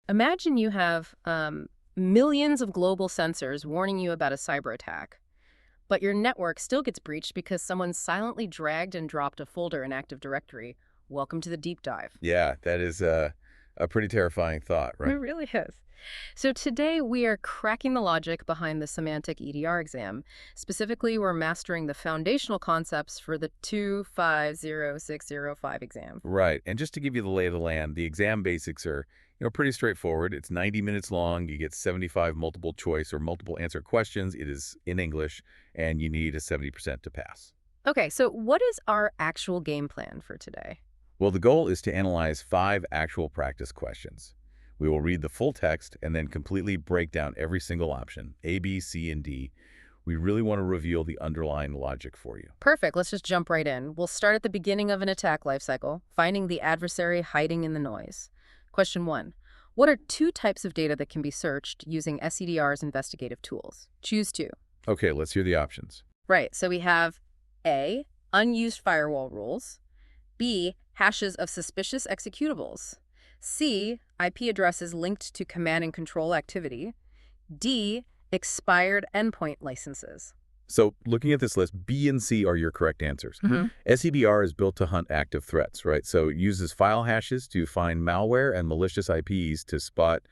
Imagine you have millions of global sensors warning you about a cyber attack, but your network still gets breached because someone silently dragged and dropped a folder in Active Directory. Welcome to the deep dive. Yeah, that is a pretty terrifying thought, It right? really is. So today we are cracking the logic behind the Symantec EDR exam. Specifically, we're mastering the foundational concepts for the 250605 exam. Right. And just to give you the lay of the land, the exam basics are, pretty straightforward. It's 90 minutes long. You get 75 multiple choice or multiple answer questions. It is in English, and you need a 70% to pass. Okay, so what is our actual game plan for today? Well, the goal is to analyze 5 actual practice questions. We will read the full text and then completely break down every single option, A, B, C, and D. We really want to reveal the underlying logic for you. Perfect. Let's just jump right in. We'll start at the beginning of an attack lifecycle, finding the adversary hiding in the noise. Question 1. What are 2 types of data that can be searched using SEDR's investigative tools? Choose 2. Okay, let's hear the options. Right. So we have A, unused firewall rules. B, hashes of suspicious executables. C, IP addresses linked to command and control activity. D, expired endpoint licenses. So looking at this list, B and C are your correct answers. SEDR is built to hunt active threats, right? So it uses file hashes to find malware and malicious IPs to spot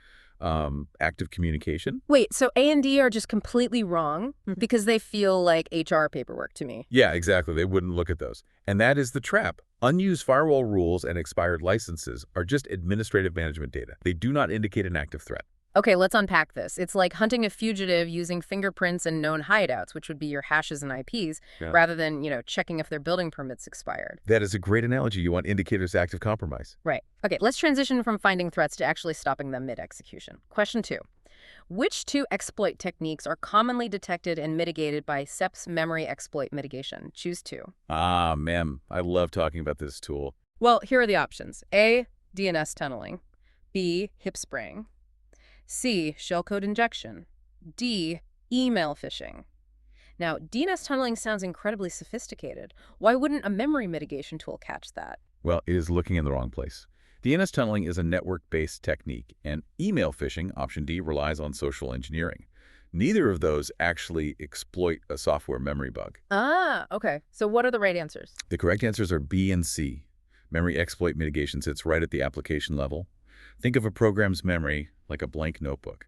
active communication. Wait, so A and D are just completely wrong because they feel like HR paperwork to me. Yeah, exactly. They wouldn't look at those. And that is the trap. Unused firewall rules and expired licenses are just administrative management data. They do not indicate an active threat. Okay, let's unpack this. It's like hunting a fugitive using fingerprints and known hideouts, which would be your hashes and IPs, Yeah. rather than, checking if their building permit's expired. That is a great analogy. You want indicators of active compromise. Right. Okay, let's transition from finding threats to actually stopping them mid-execution. Question 2. Which 2 exploit techniques are commonly detected and mitigated by SEP's memory exploit mitigation? Choose 2. Ah, ma'am. I love talking about this tool. Well, here are the options. A, DNS tunneling. B, hip spraying. C, shellcode injection. D, email phishing. Now, DNS tunneling sounds incredibly sophisticated. Why wouldn't a memory mitigation tool catch that? Well, it is looking in the wrong place. DNS tunneling is a network-based technique, and email phishing, option D, relies on social engineering. Neither of those actually exploit a software memory bug. Ah, okay. So what are the right answers? The correct answers are B and C. Memory exploit mitigation sits right at the application level. Think of a program's memory like a blank notebook.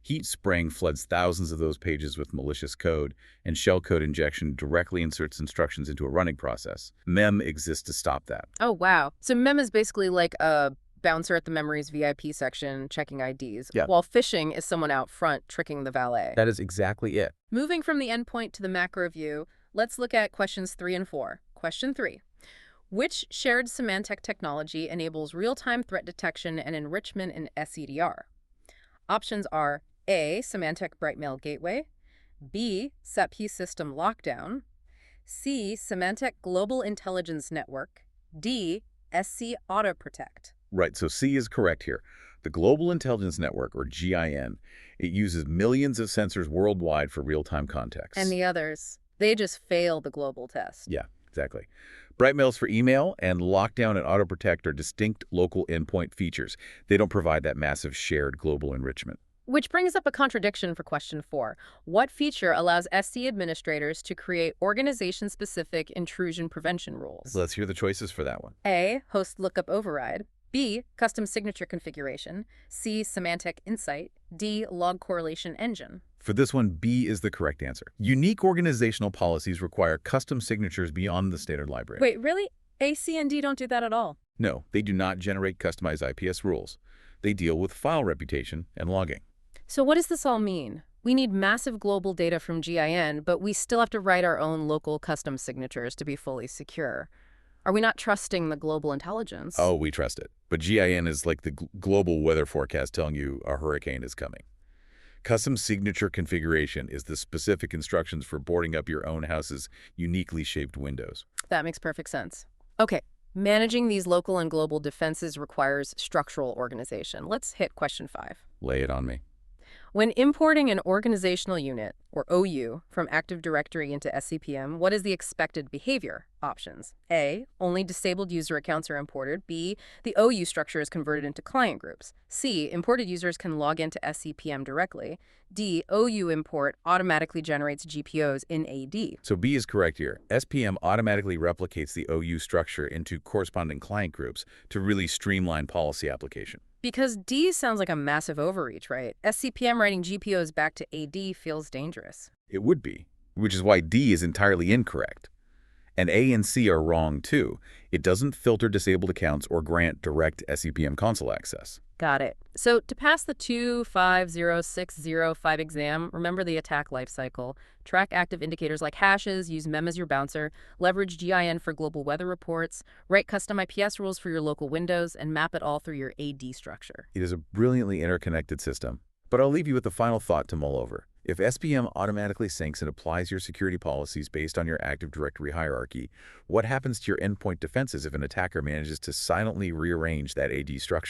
Heat spraying floods thousands of those pages with malicious code, and shellcode injection directly inserts instructions into a running process. MEM exists to stop that. Oh, wow. So MEM is basically like a bouncer at the memory's VIP section checking IDs, Yeah. while phishing is someone out front tricking the valet. That is exactly it. Moving from the endpoint to the macro view, let's look at questions 3 and 4. Question 3. Which shared Symantec technology enables real-time threat detection and enrichment in SEDR? Options are A, Symantec Brightmail Gateway. B, SEPM System Lockdown. C, Symantec Global Intelligence Network. D, SC Auto Protect. Right, so C is correct here. The Global Intelligence Network, or GIN, it uses millions of sensors worldwide for real-time context. And the others, they just fail the global test. Yeah, exactly. Brightmail's for email, and Lockdown and Auto Protect are distinct local endpoint features. They don't provide that massive shared global enrichment. Which brings up a contradiction for question 4. What feature allows SC administrators to create organization-specific intrusion prevention rules? So let's hear the choices for that one. A, host lookup override. B, custom signature configuration. C, Symantec Insight. D, log correlation engine. For this one, B is the correct answer. Unique organizational policies require custom signatures beyond the standard library. Wait, really? A, C, and D don't do that at all? No, they do not generate customized IPS rules. They deal with file reputation and logging. So what does this all mean? We need massive global data from GIN, but we still have to write our own local custom signatures to be fully secure. Are we not trusting the global intelligence? Oh, we trust it. But GIN is like the global weather forecast telling you a hurricane is coming. Custom signature configuration is the specific instructions for boarding up your own house's uniquely shaped windows. That makes perfect sense. Okay, managing these local and global defenses requires structural organization. Let's hit question 5. Lay it on me. When importing an organizational unit, or OU, from Active Directory into SCPM, what is the expected behavior? Options. A. Only disabled user accounts are imported. B. The OU structure is converted into client groups. C. Imported users can log into SCPM directly. D. OU import automatically generates GPOs in AD. So B is correct here. SPM automatically replicates the OU structure into corresponding client groups to really streamline policy application. Because D sounds like a massive overreach, right? SCPM writing GPOs back to AD feels dangerous. It would be, which is why D is entirely incorrect. And A and C are wrong, too. It doesn't filter disabled accounts or grant direct SEPM console access. Got it. So to pass the 250605 exam, remember the attack lifecycle. Track active indicators like hashes, use MEM as your bouncer, leverage GIN for global weather reports, write custom IPS rules for your local windows, and map it all through your AD structure. It is a brilliantly interconnected system. But I'll leave you with a final thought to mull over. If SPM automatically syncs and applies your security policies based on your Active Directory hierarchy, what happens to your endpoint defenses if an attacker manages to silently rearrange that AD structure?